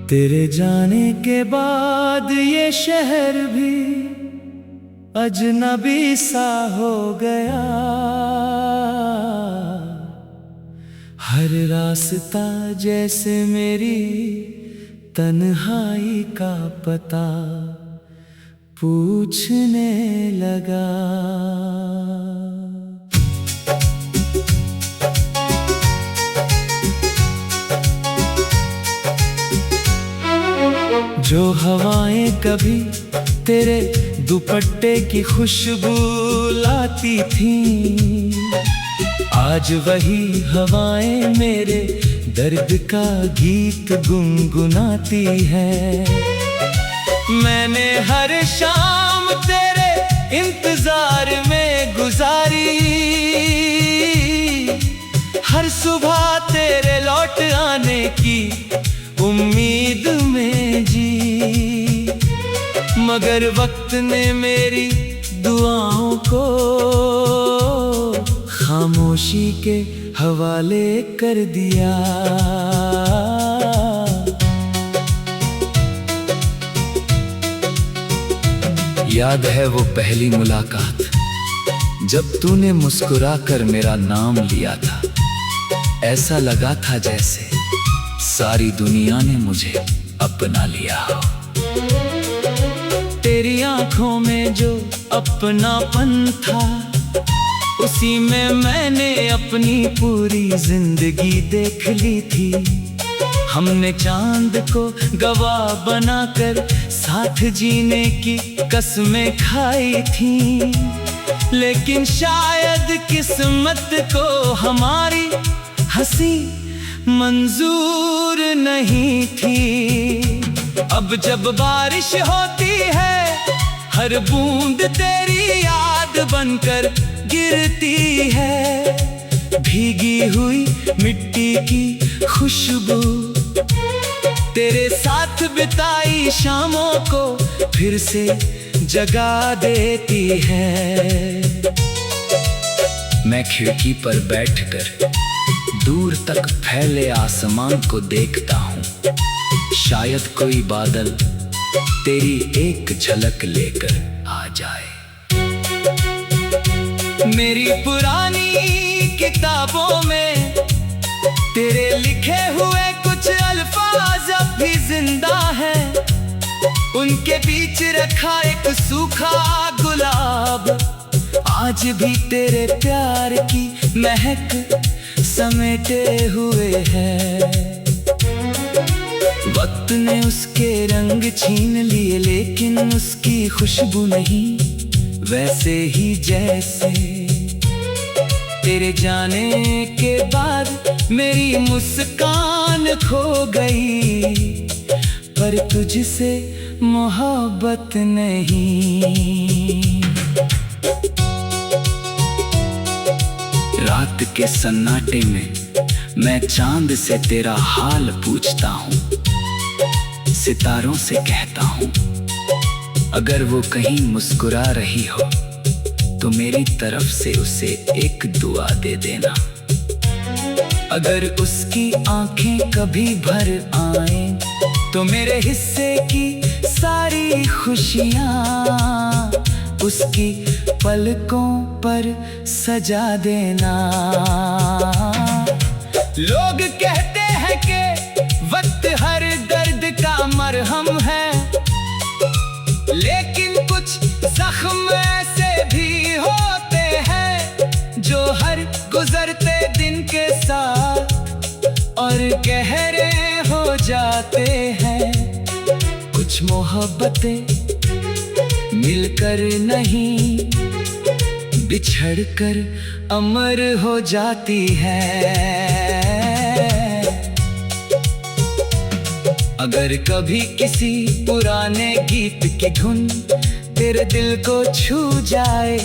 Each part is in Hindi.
तेरे जाने के बाद ये शहर भी अजनबी सा हो गया। हर रास्ता जैसे मेरी तन्हाई का पता पूछने लगा। जो हवाएं कभी तेरे दुपट्टे की खुशबू लाती थीं, आज वही हवाएं मेरे दर्द का गीत गुनगुनाती हैं। मैंने हर शाम तेरे इंतजार में गुजारी, हर सुबह तेरे लौट आने की उम्मीद में जी। मगर वक्त ने मेरी दुआओं को खामोशी के हवाले कर दिया। याद है वो पहली मुलाकात जब तूने मुस्कुरा कर मेरा नाम लिया था। ऐसा लगा था जैसे सारी दुनिया ने मुझे अपना लिया हो। तेरी आंखों में जो अपनापन था, उसी में मैंने अपनी पूरी जिंदगी देख ली थी। हमने चांद को गवाह बनाकर साथ जीने की कसमें खाई थी, लेकिन शायद किस्मत को हमारी हंसी मंजूर नहीं थी। अब जब बारिश होती है, हर बूंद तेरी याद बनकर गिरती है। भीगी हुई मिट्टी की खुशबू तेरे साथ बिताई शामों को फिर से जगा देती है। मैं खिड़की पर बैठकर दूर तक फैले आसमान को देखता हूँ। शायद कोई बादल तेरी एक झलक लेकर आ जाए। मेरी पुरानी किताबों में तेरे लिखे हुए कुछ अल्फाज अब भी जिंदा हैं। उनके बीच रखा एक सूखा गुलाब आज भी तेरे प्यार की महक समेटे हुए है। वक्त ने उसके रंग छीन लिए, लेकिन उसकी खुशबू नहीं, वैसे ही जैसे तेरे जाने के बाद मेरी मुस्कान खो गई। पर तुझसे मोहब्बत नहीं। रात के सन्नाटे में मैं चांद से तेरा हाल पूछता हूँ, सितारों से कहता हूँ अगर वो कहीं मुस्कुरा रही हो तो मेरी तरफ से उसे एक दुआ दे देना। अगर उसकी आंखें कभी भर आएं तो मेरे हिस्से की सारी खुशियाँ उसकी पलकों पर सजा देना। लोग कहते हैं कि वक्त हर दर्द का मरहम है, लेकिन कुछ जख्म ऐसे भी होते हैं जो हर गुजरते दिन के साथ और गहरे हो जाते हैं। कुछ मोहब्बतें मिलकर नहीं, बिछड़कर अमर हो जाती है। अगर कभी किसी पुराने गीत की धुन तेरे दिल को छू जाए,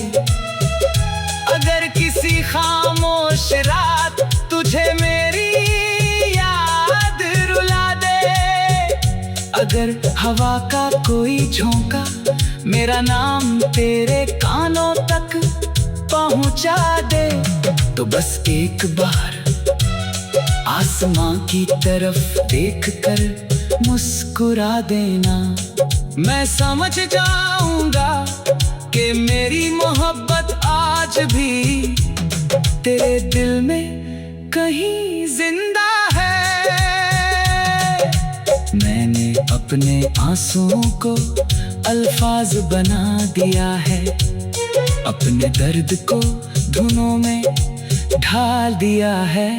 अगर किसी खामोश रात तुझे मेरी याद रुला दे, अगर हवा का कोई झोंका मेरा नाम तेरे कानों तक पहुंचा दे, तो बस एक बार आसमां की तरफ देखकर मुस्कुरा देना। मैं समझ जाऊंगा कि मेरी मोहब्बत आज भी तेरे दिल में कहीं जिंदा है। मैंने अपने आंसुओं को अल्फाज बना दिया है, अपने दर्द को धुनों में ढाल दिया है।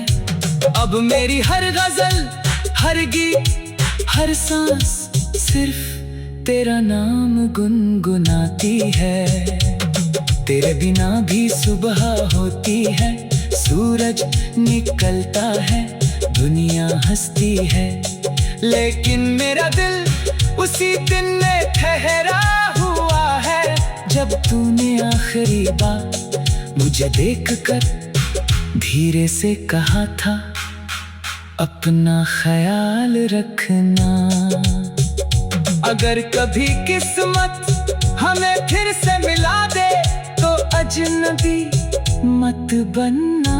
अब मेरी हर गजल, हर गीत, हर सांस सिर्फ तेरा नाम गुनगुनाती है। तेरे बिना भी सुबह होती है, सूरज निकलता है, दुनिया हंसती है, लेकिन मेरा दिल उसी दिन में ठहरा हुआ है जब तूने आखिरी बार मुझे देखकर धीरे से कहा था, अपना ख्याल रखना। अगर कभी किस्मत हमें फिर से मिला दे तो अजनबी मत बनना।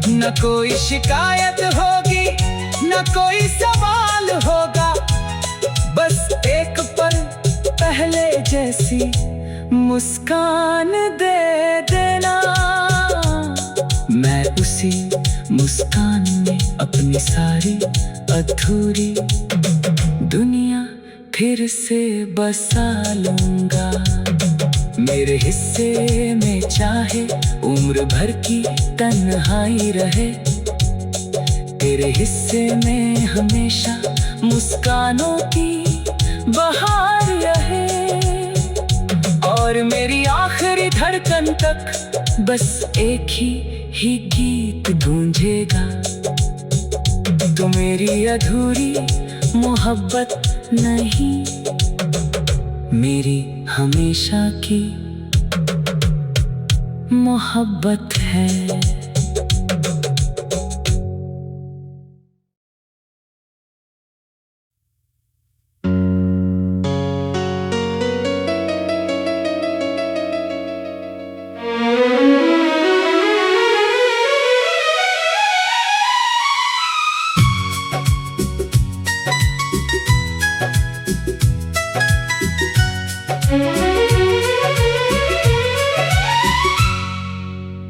न कोई शिकायत होगी, न कोई सवाल होगा, बस एक पल पहले जैसी मुस्कान दे देना। मैं उसी मुस्कान में अपनी सारी अधूरी दुनिया फिर से बसा लूंगा। मेरे हिस्से में चाहे उम्र भर की तन्हाई रहे, तेरे हिस्से में हमेशा मुस्कानों की बहार रहे। और मेरी आखिरी धड़कन तक बस एक ही गीत गूंजेगा, तो मेरी अधूरी मोहब्बत नहीं, मेरी हमेशा की मोहब्बत है।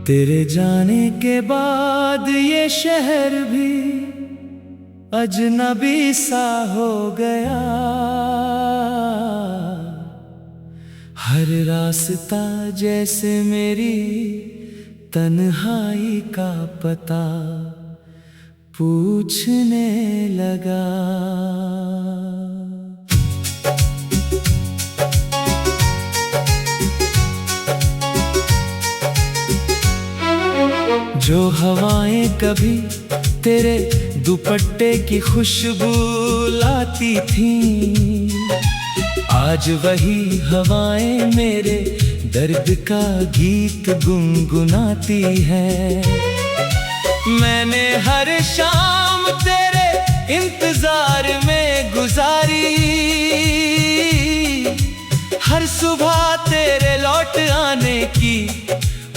तेरे जाने के बाद ये शहर भी अजनबी सा हो गया। हर रास्ता जैसे मेरी तन्हाई का पता पूछने लगा। जो हवाएं कभी तेरे दुपट्टे की खुशबू लाती थीं, आज वही हवाएं मेरे दर्द का गीत गुनगुनाती है। मैंने हर शाम तेरे इंतजार में गुजारी, हर सुबह तेरे लौट आने की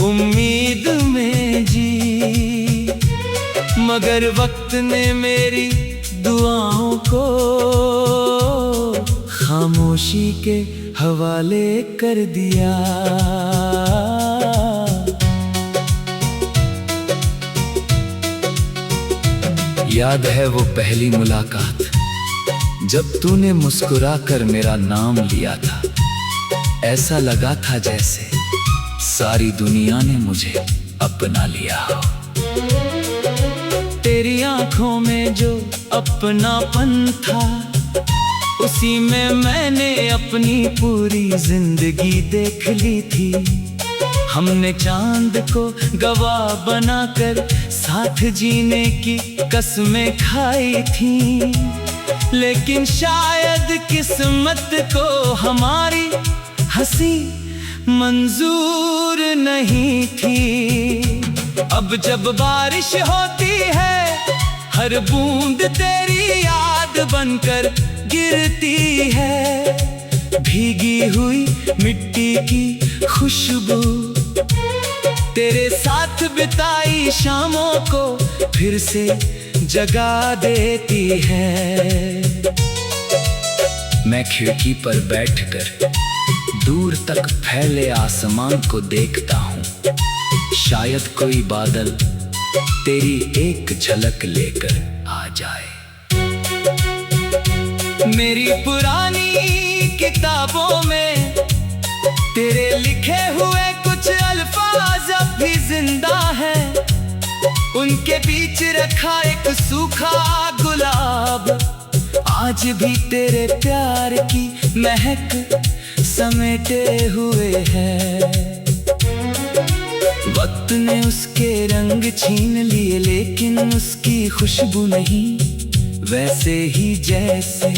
उम्मीद में जी। मगर वक्त ने मेरी दुआओं को खामोशी के हवाले कर दिया। याद है वो पहली मुलाकात जब तूने मुस्कुरा कर मेरा नाम लिया था। ऐसा लगा था जैसे सारी दुनिया ने मुझे अपना लिया हो। तेरी आंखों में जो अपनापन था, उसी में मैंने अपनी पूरी जिंदगी देख ली थी। हमने चांद को गवाह बनाकर साथ जीने की कसमें खाई थी, लेकिन शायद किस्मत को हमारी हंसी मंजूर नहीं थी। अब जब बारिश होती है, हर बूंद तेरी याद बनकर गिरती है। भीगी हुई मिट्टी की खुशबू, तेरे साथ बिताई शामों को फिर से जगा देती है। मैं खिड़की पर बैठकर दूर तक फैले आसमान को देखता हूँ। शायद कोई बादल तेरी एक झलक लेकर आ जाए। मेरी पुरानी किताबों में तेरे लिखे हुए कुछ अल्फाज अब भी जिंदा है। उनके बीच रखा एक सूखा गुलाब आज भी तेरे प्यार की महक समेटे हुए है। वक्त ने उसके रंग छीन लिए लेकिन उसकी खुशबू नहीं। वैसे ही जैसे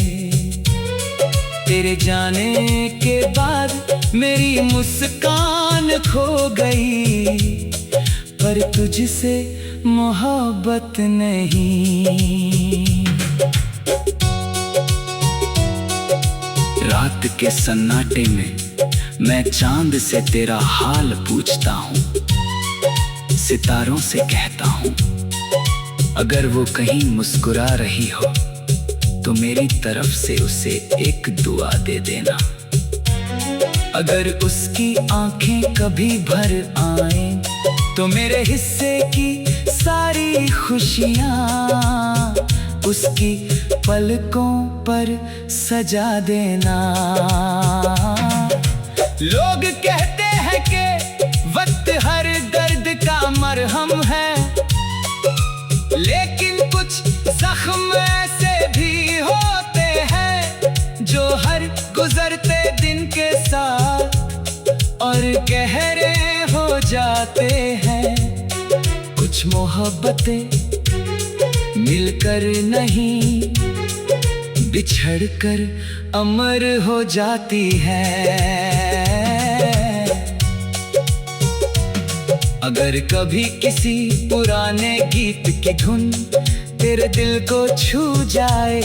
तेरे जाने के बाद मेरी मुस्कान खो गई, पर तुझसे मोहब्बत नहीं। रात के सन्नाटे में मैं चांद से तेरा हाल पूछता हूँ। सितारों से कहता हूँ अगर वो कहीं मुस्कुरा रही हो तो मेरी तरफ से उसे एक दुआ दे देना। अगर उसकी आंखें कभी भर आएं तो मेरे हिस्से की सारी खुशियाँ उसकी पलकों पर सजा देना। लोग कहते हैं कि वक्त हर दर्द का मरहम है, लेकिन कुछ जख्म ऐसे भी होते हैं जो हर गुजरते दिन के साथ और गहरे हो जाते हैं। कुछ मोहब्बतें मिलकर नहीं बिछड़कर अमर हो जाती है। अगर कभी किसी पुराने गीत की धुन तेरे दिल को छू जाए,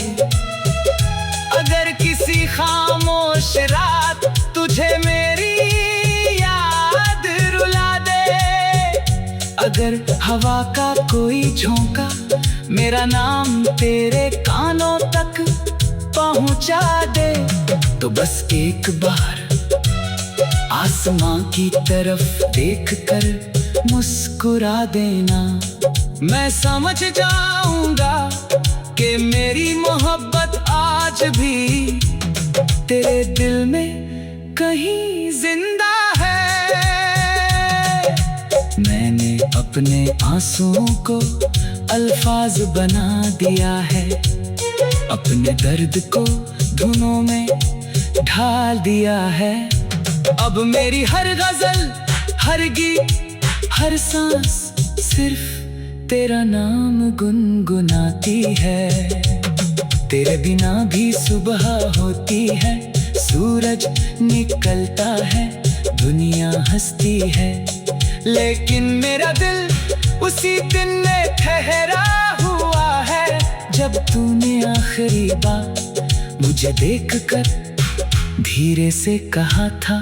अगर किसी खामोश रात तुझे मेरी याद रुला दे, अगर हवा का कोई झोंका मेरा नाम तेरे कानों तक पहुंचा दे, तो बस एक बार आसमां की तरफ देखकर मुस्कुरा देना। मैं समझ जाऊंगा कि मेरी मोहब्बत आज भी तेरे दिल में कहीं जिंदा है। मैंने अपने आंसुओं को अल्फाज बना दिया है, अपने दर्द को धुनों में ढाल दिया है। अब मेरी हर गजल, हर गीत, हर सांस सिर्फ तेरा नाम गुनगुनाती है। तेरे बिना भी सुबह होती है, सूरज निकलता है, दुनिया हंसती है, लेकिन मेरा दिल उसी दिन में ठहरा हुआ है जब तूने आखिरी बार मुझे देखकर धीरे से कहा था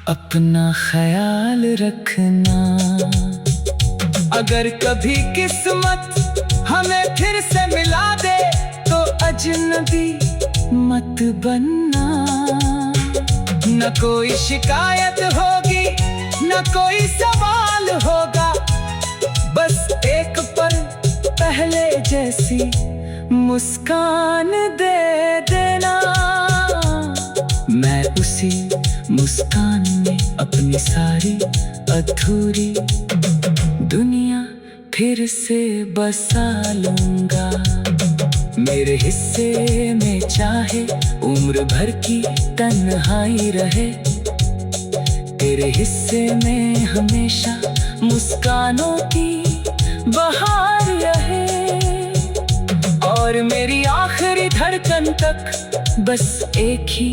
अपना ख्याल रखना। अगर कभी किस्मत हमें फिर से मिला दे तो अजनबी मत बनना। न कोई शिकायत होगी, न कोई सवाल होगा, बस एक पल पहले जैसी मुस्कान दे देना। मैं उसी मुस्कान में अपनी सारी अधूरी दुनिया फिर से बसा लूंगा। मेरे हिस्से में चाहे उम्र भर की तन्हाई रहे, तेरे हिस्से में हमेशा मुस्कानों की बहार रहे, और मेरी आखिरी धड़कन तक बस एक ही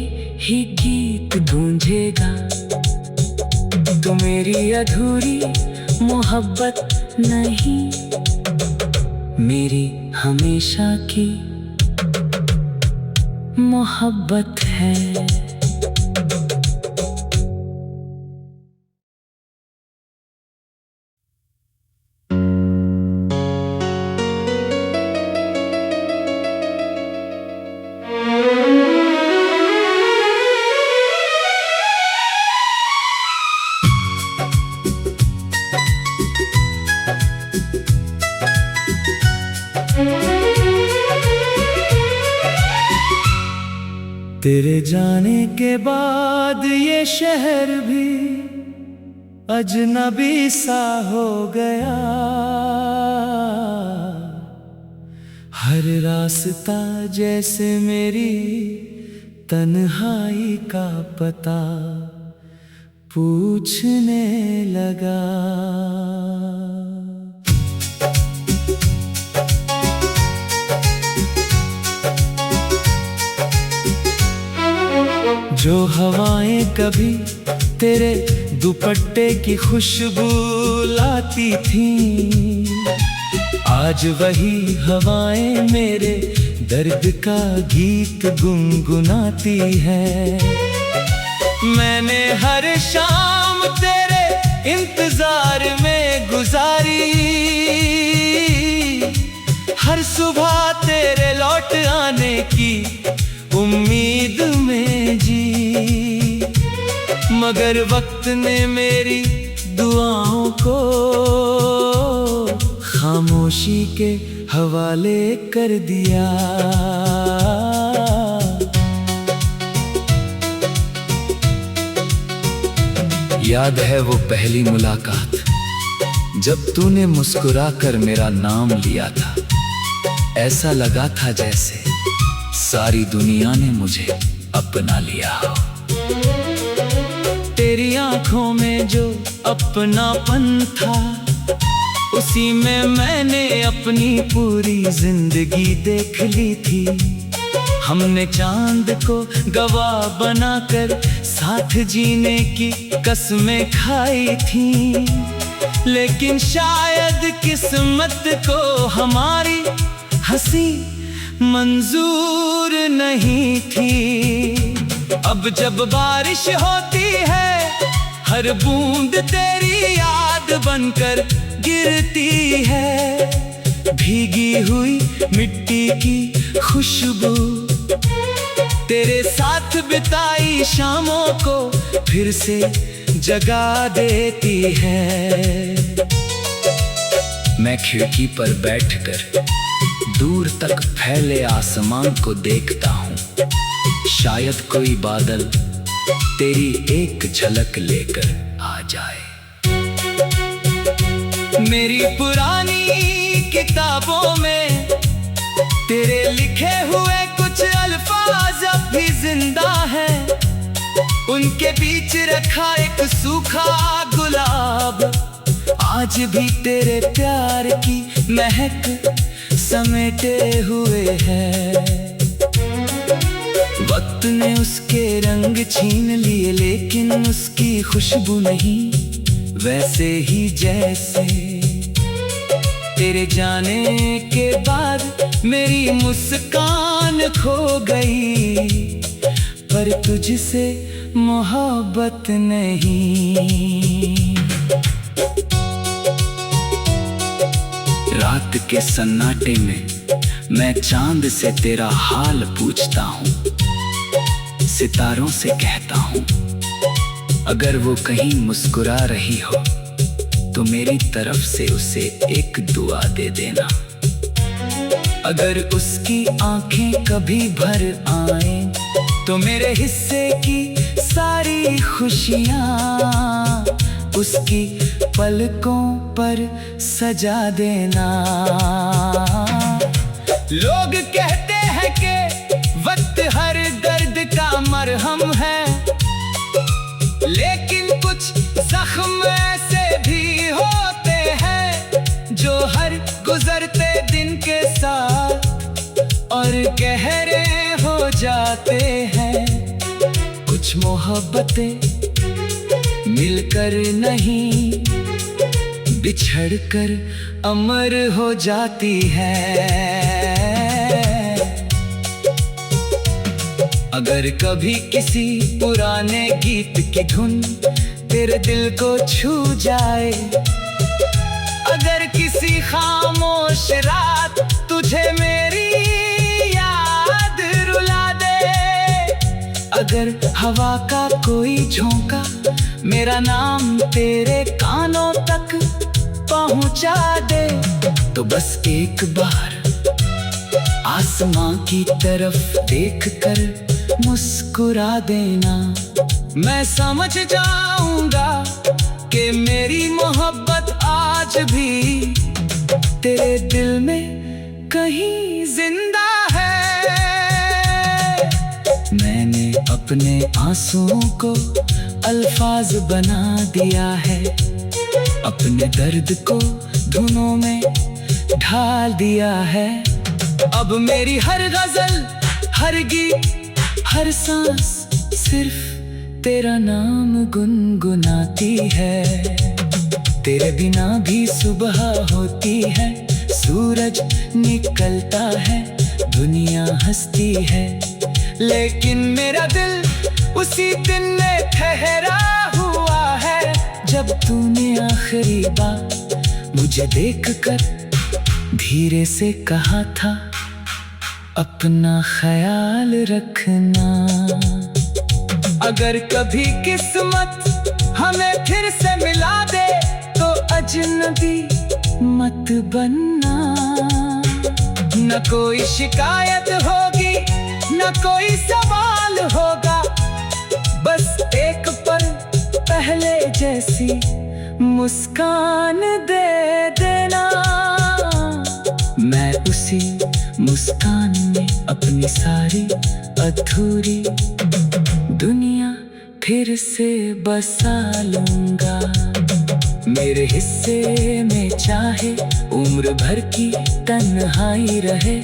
गीत गूंजेगा। तो मेरी अधूरी मोहब्बत नहीं, मेरी हमेशा की मोहब्बत है। तेरे जाने के बाद ये शहर भी अजनबी सा हो गया। हर रास्ता जैसे मेरी तन्हाई का पता पूछने लगा। जो हवाएं कभी तेरे दुपट्टे की खुशबू लाती थीं, आज वही हवाएं मेरे दर्द का गीत गुनगुनाती है। मैंने हर शाम तेरे इंतजार में गुजारी, हर सुबह तेरे लौट आने की उम्मीद में जी। मगर वक्त ने मेरी दुआओं को खामोशी के हवाले कर दिया। याद है वो पहली मुलाकात जब तूने मुस्कुरा कर मेरा नाम लिया था। ऐसा लगा था जैसे सारी दुनिया ने मुझे अपना लिया हो। तेरी आंखों में जो अपनापन था, उसी में मैंने अपनी पूरी जिंदगी देख ली थी। हमने चांद को गवाह बनाकर साथ जीने की कसमें खाई थी, लेकिन शायद किस्मत को हमारी हंसी मंजूर नहीं थी। अब जब बारिश होती है, हर बूंद तेरी याद बनकर गिरती है। भीगी हुई मिट्टी की खुशबू तेरे साथ बिताई शामों को फिर से जगा देती है। मैं खिड़की पर बैठकर दूर तक फैले आसमान को देखता हूँ। शायद कोई बादल तेरी एक झलक लेकर आ जाए। मेरी पुरानी किताबों में तेरे लिखे हुए कुछ अल्फाज अब भी जिंदा हैं। उनके बीच रखा एक सूखा गुलाब आज भी तेरे प्यार की महक समेटे हुए है। वक्त ने उसके रंग छीन लिए, लेकिन उसकी खुशबू नहीं, वैसे ही जैसे तेरे जाने के बाद मेरी मुस्कान खो गई। पर तुझसे मोहब्बत नहीं। रात के सन्नाटे में मैं चांद से तेरा हाल पूछता हूँ, सितारों से कहता हूँ अगर वो कहीं मुस्कुरा रही हो तो मेरी तरफ से उसे एक दुआ दे देना। अगर उसकी आंखें कभी भर आएं तो मेरे हिस्से की सारी खुशियाँ उसकी पलकों पर सजा देना। लोग कहते हैं कि वक्त हर दर्द का मरहम है, लेकिन कुछ जख्म ऐसे भी होते हैं जो हर गुजरते दिन के साथ और गहरे हो जाते हैं। कुछ मोहब्बतें मिलकर नहीं, बिछड़कर अमर हो जाती है। अगर कभी किसी पुराने गीत की धुन तेरे दिल को छू जाए, अगर किसी खामोश रात तुझे मेरी याद रुला दे, अगर हवा का कोई झोंका मेरा नाम तेरे कानों तक पहुंचा दे, तो बस एक बार आसमां की तरफ देखकर मुस्कुरा देना। मैं समझ जाऊंगा कि मेरी मोहब्बत आज भी तेरे दिल में कहीं जिंदा है। मैंने अपने आंसुओं को अल्फाज बना दिया है, अपने दर्द को धुनों में ढाल दिया है। अब मेरी हर गजल, हर गीत, हर सांस सिर्फ तेरा नाम गुनगुनाती है। तेरे बिना भी सुबह होती है, सूरज निकलता है, दुनिया हंसती है, लेकिन मेरा दिल उसी दिन में ठहरा हुआ है जब तूने आखिरी बार मुझे देखकर धीरे से कहा था, अपना ख्याल रखना। अगर कभी किस्मत हमें फिर से मिला दे तो अजनबी मत बनना। न कोई शिकायत होगी, न कोई सवाल होगा, बस एक पल पहले जैसी मुस्कान दे देना। मैं उसी मुस्कान में अपनी सारी अधूरी दुनिया फिर से बसा लूंगा। मेरे हिस्से में चाहे उम्र भर की तन्हाई रहे,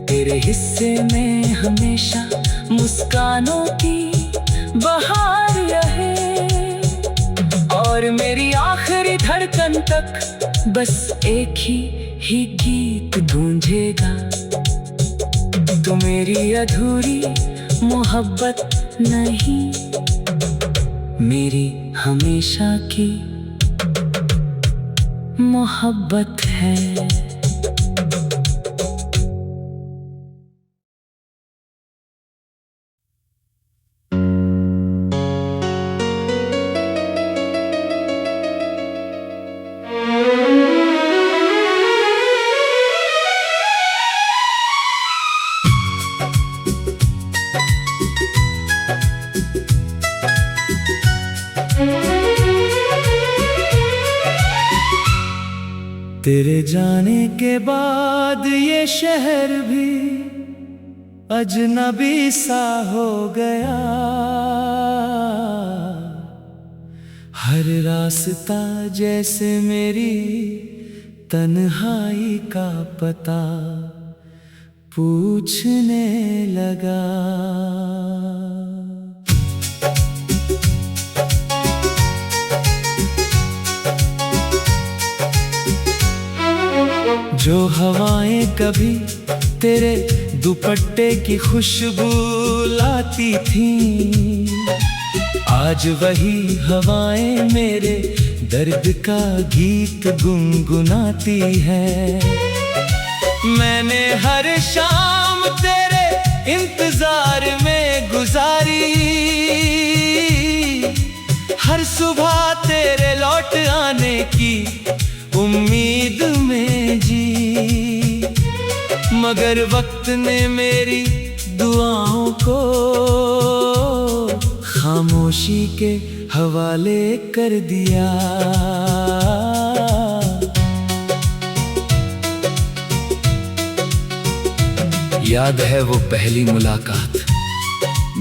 तेरे हिस्से में हमेशा मुस्कानों की बहार रहे। और मेरी आखिरी धड़कन तक बस एक ही गीत गूंजेगा, तो मेरी अधूरी मोहब्बत नहीं, मेरी हमेशा की मोहब्बत है। तेरे जाने के बाद ये शहर भी अजनबी सा हो गया। हर रास्ता जैसे मेरी तन्हाई का पता पूछने लगा। जो हवाएं कभी तेरे दुपट्टे की खुशबू लाती थीं, आज वही हवाएं मेरे दर्द का गीत गुनगुनाती है। मैंने हर शाम तेरे इंतजार में गुजारी, हर सुबह तेरे लौट आने की उम्मीद में जी। मगर वक्त ने मेरी दुआओं को खामोशी के हवाले कर दिया। याद है वो पहली मुलाकात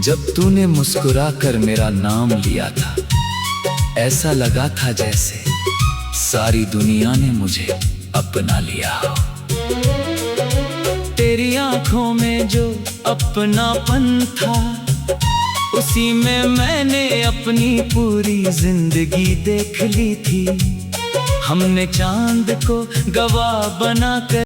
जब तूने मुस्कुरा कर मेरा नाम लिया था। ऐसा लगा था जैसे सारी दुनिया ने मुझे अपना लिया हो। तेरी आंखों में जो अपनापन था, उसी में मैंने अपनी पूरी जिंदगी देख ली थी। हमने चांद को गवाह बनाकर